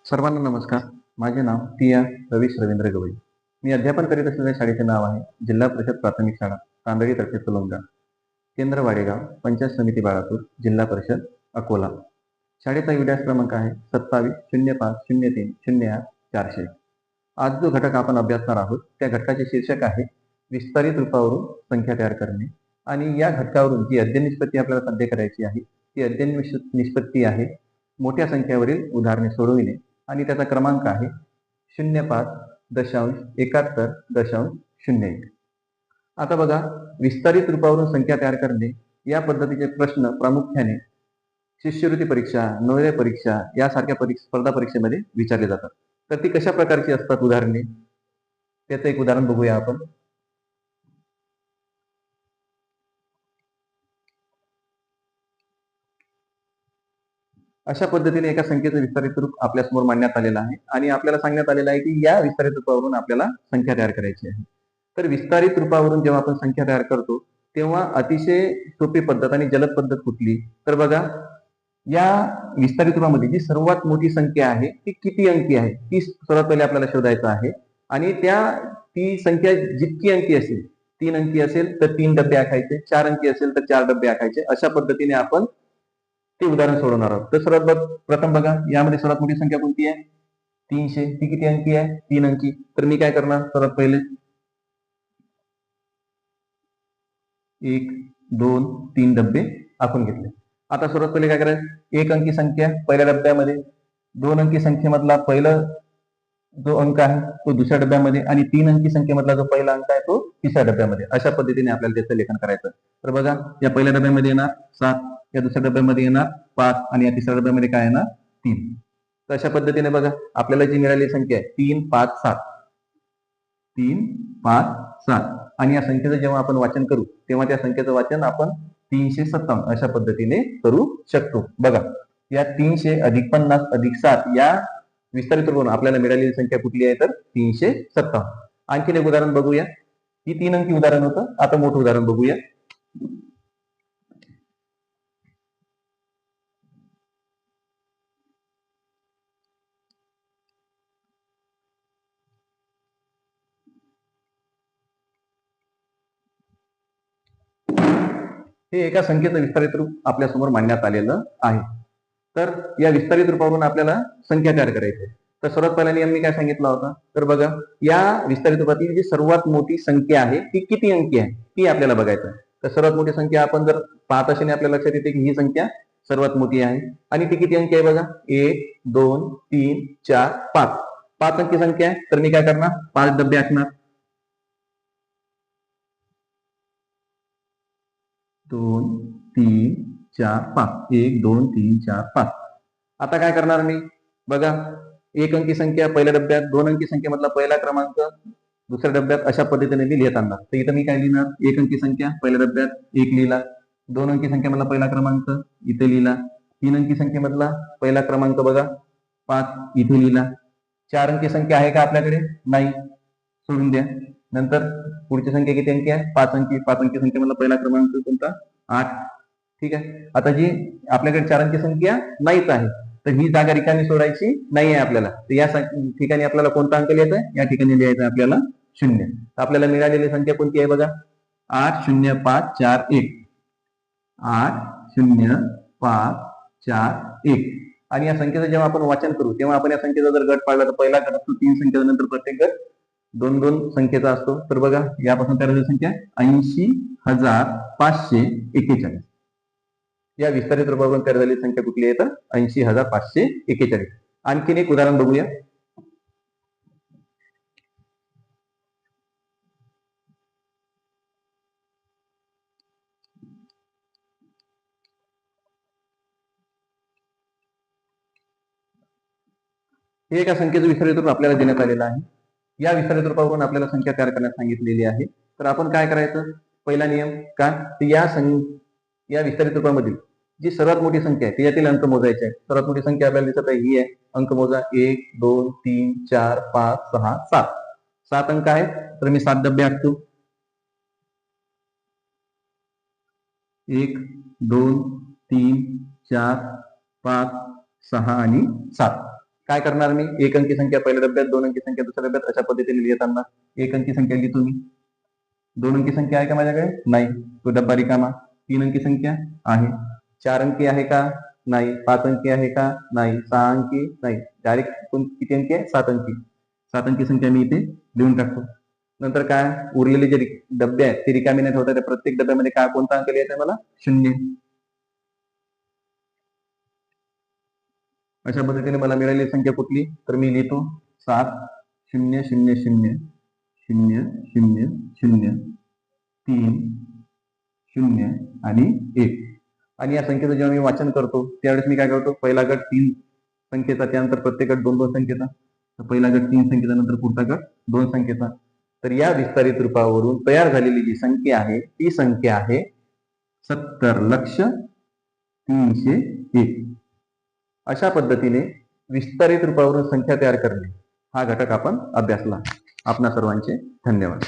सर्वांना नमस्कार. माझे नाव टिया रवीश रवींद्र गवई. मी अध्यापन करीत असलेल्या शाळेचे नाव आहे जिल्हा परिषद प्राथमिक शाळा तांदळी तर्फे तुलंगा, केंद्र वाडेगाव, पंचायत समिती बाळापूर, जिल्हा परिषद अकोला. शाळेचा विद्यास क्रमांक आहे 27050308 आज जो घटक आपण अभ्यासणार आहोत त्या घटकाचे शीर्षक आहे विस्तारित रूपावरून संख्या तयार करणे. आणि या घटकावरून जी अध्ययन निष्पत्ती आपल्याला साध्य करायची आहे ती अध्ययन निष्पत्ती आहे मोठ्या संख्यावरील उदाहरणे सोडविणे आणि त्याचा क्रमांक आहे 05.71.01. आता बघा, विस्तारित रूपावरून संख्या तयार करणे या पद्धतीचे प्रश्न प्रामुख्याने शिष्यवृत्ती परीक्षा, नवोदय परीक्षा यासारख्या स्पर्धा परीक्षेमध्ये विचारले जातात. तर ती कशा प्रकारची असतात उदाहरणे, त्याचं एक उदाहरण बघूया आपण. अशा पद्धतीने एका संख्येचं विस्तारित रूप आपल्यासमोर मांडण्यात आलेलं आहे आणि आपल्याला सांगण्यात आलेलं आहे की या विस्तारित रूपावरून आपल्याला संख्या तयार करायची आहे. तर विस्तारित रूपावरून जेव्हा आपण संख्या तयार करतो तेव्हा अतिशय सोपी पद्धत आणि जलद पद्धत कुठली, तर बघा, या विस्तारित रूपामध्ये जी सर्वात मोठी संख्या आहे ती किती अंकी आहे ती सर्वात पहिले आपल्याला शोधायचं आहे. आणि ती संख्या जितकी अंकी असेल, 3 अंकी असेल तर 3 डबे आखायचे, 4 अंकी असेल तर 4 डबे आखायचे. अशा पद्धतीने आपण ते उदाहरण सोडवणार आहोत. तर प्रथम बघा, यामध्ये सर्वात मोठी संख्या कोणती आहे? 300. ती किती अंकी आहे? 3 अंकी. तर मी काय करणार, सर्वात पहिले 1, 2, 3 डब्बे आखून घेतले. आता सर्वात पहिले काय करायचं, 1 अंकी संख्या पहिल्या डब्यामध्ये, 2 अंकी संख्येमधला पहिला जो अंक आहे तो दुसऱ्या डब्यामध्ये आणि 3 अंकी संख्येमधला जो पहिला अंक आहे तो तिसऱ्या डब्यामध्ये. अशा पद्धतीने आपल्याला त्याचं लेखन करायचं. तर बघा, या पहिल्या डब्यामध्ये येणार 7, या दुसऱ्या डब्यामध्ये येणार 5 आणि या तिसऱ्या डब्यामध्ये काय येणार 3. तर अशा पद्धतीने बघा, आपल्याला जी मिळालेली संख्या आहे 3, 5, 7, 3, 5, 7 आणि या संख्येचं जेव्हा आपण वाचन करू तेव्हा त्या संख्येचं वाचन आपण 357 अशा पद्धतीने करू शकतो. बघा, या 300 अधिक 50 अधिक 7 या विस्तारित करून आपल्याला मिळालेली संख्या कुठली आहे तर 357. आणखीन एक उदाहरण बघूया. ही 3 अंकी उदाहरण होतं. आता मोठं उदाहरण बघूया. हे एका संख्येचं विस्तारित रूप आपल्या समोर मांडण्यात आलेलं आहे. तर या विस्तारित रूपावरून आपल्याला संख्या तयार करायची आहे. तर सर्वात पहिला नियम मी काय सांगितला होता, तर बघा, या विस्तारित रूपातील जी सर्वात मोठी संख्या आहे ती किती अंकी आहे ती आपल्याला बघायचं आहे. तर सर्वात मोठी संख्या आपण जर पाहत असेल आपल्या लक्षात येते की ही संख्या सर्वात मोठी आहे आणि ती किती अंकी आहे बघा, 1, 2, 3, 4, 5. 5 अंकी संख्या आहे. तर मी काय करणार, 5 डबे आखणार. 2, 3, 4, 5. 1, 2, 3, 4, 5. आता काय करणार मी, बघा, 1 अंकी संख्या पहिल्या डब्यात, 2 अंकी संख्येमधला पहिला क्रमांक दुसऱ्या डब्यात, अशा पद्धतीने मी लिहित आणणार. तर इथं मी काय लिहिणार, 1 अंकी संख्या पहिल्या डब्यात 1 लिहिला, 2 अंकी संख्येमधला पहिला क्रमांक इथे लिहिला, 3 अंकी संख्येमधला पहिला क्रमांक बघा 5 इथे लिहिला. 4 अंकी संख्या आहे का आपल्याकडे? नाही, सोडून द्या. नंतर पुढची संख्या किती अंकी आहे? 5 अंकी. 5 अंकी संख्येमधला पहिला क्रमांक कोणता? 8. ठीक आहे. आता जी आपल्याकडे 4 अंकी संख्या नाहीच आहे तर ही जागा रिकामी सोडायची नाही आहे आपल्याला. तर या ठिकाणी आपल्याला कोणता अंक लिहायचा आहे? या ठिकाणी लिहायचा आहे आपल्याला 0. आपल्याला मिळालेली संख्या कोणती आहे बघा, 80541. 80541. आणि या संख्येचं जेव्हा आपण वाचन करू तेव्हा आपण या संख्येचा जर गट पाडला तर पहिला गट असतो 3 संख्येचा, नंतर प्रत्येक गट 2-2 संख्येचा असतो. तर बघा, यापासून तयार झालेली संख्या 80,541. या विस्तारित रूपावरून तयार झालेली संख्या कुठली आहे तर 80,541. आणखीन एक उदाहरण बघूया. हे एका संख्येचं विस्तारित रूप आपल्याला देण्यात आलेलं आहे. या विस्तारित रूपावरून आपल्याला संख्या तयार करण्यास सांगितलेली आहे. तर आपण काय करायचं, पहिला नियम काय, या विस्तारित रूपामधील जी सर्वात मोठी संख्या आहे त्याच्यातील अंक मोजायचे आहे. सर्वात मोठी संख्या आपल्याला दिसत आहे ही आहे. अंक मोजा, 1, 2, 3, 4, 5, 6, 7. 7 अंक आहेत तर मी 7 डबे आखतो. 1, 2, 3, 4, 5, 6 आणि 7. काय करणार मी, एक अंकी संख्या पहिल्या डब्यात, दोन अंकी संख्या दुसऱ्या डब्यात, अशा पद्धतीने लिहिताना एक अंकी संख्या लिहितो मी. दोन अंकी संख्या आहे का माझ्याकडे, नाही, तो डब्बा रिकामा. तीन अंकी संख्या आहे. चार अंकी आहे का, नाही. पाच अंकी आहे का, नाही. सहा अंकी नाही. डायरेक्ट किती अंकी आहे, सात अंकी. सात अंकी संख्या मी इथे लिहून टाकतो. नंतर काय, उरलेले जे डब्बे आहेत ते रिकामी नाही ठेवता, प्रत्येक डब्यामध्ये काय कोणता अंक लिहायचा मला, शून्य. अशा पद्धतीने मला मिळालेली संख्या कुठली, तर मी लिहितो 7 0 0 0 0 0 0 3 0 आणि 1. आणि या संख्येचं जेव्हा मी वाचन करतो त्यावेळेस मी काय करतो, पहिला गट 3 संख्येचा, त्यानंतर प्रत्येक गट 2 2 संख्येचा. तर पहिला गट 3 संख्येचा, नंतर पुढचा गट 2 संख्येचा. तर या विस्तारित रूपावरून तयार झालेली जी संख्या आहे ती संख्या आहे 70,03,01. अशा पद्धतीने विस्तारित रूपावरून संख्या तयार करणे हा घटक आपण अभ्यासला. आपणा सर्वांचे धन्यवाद.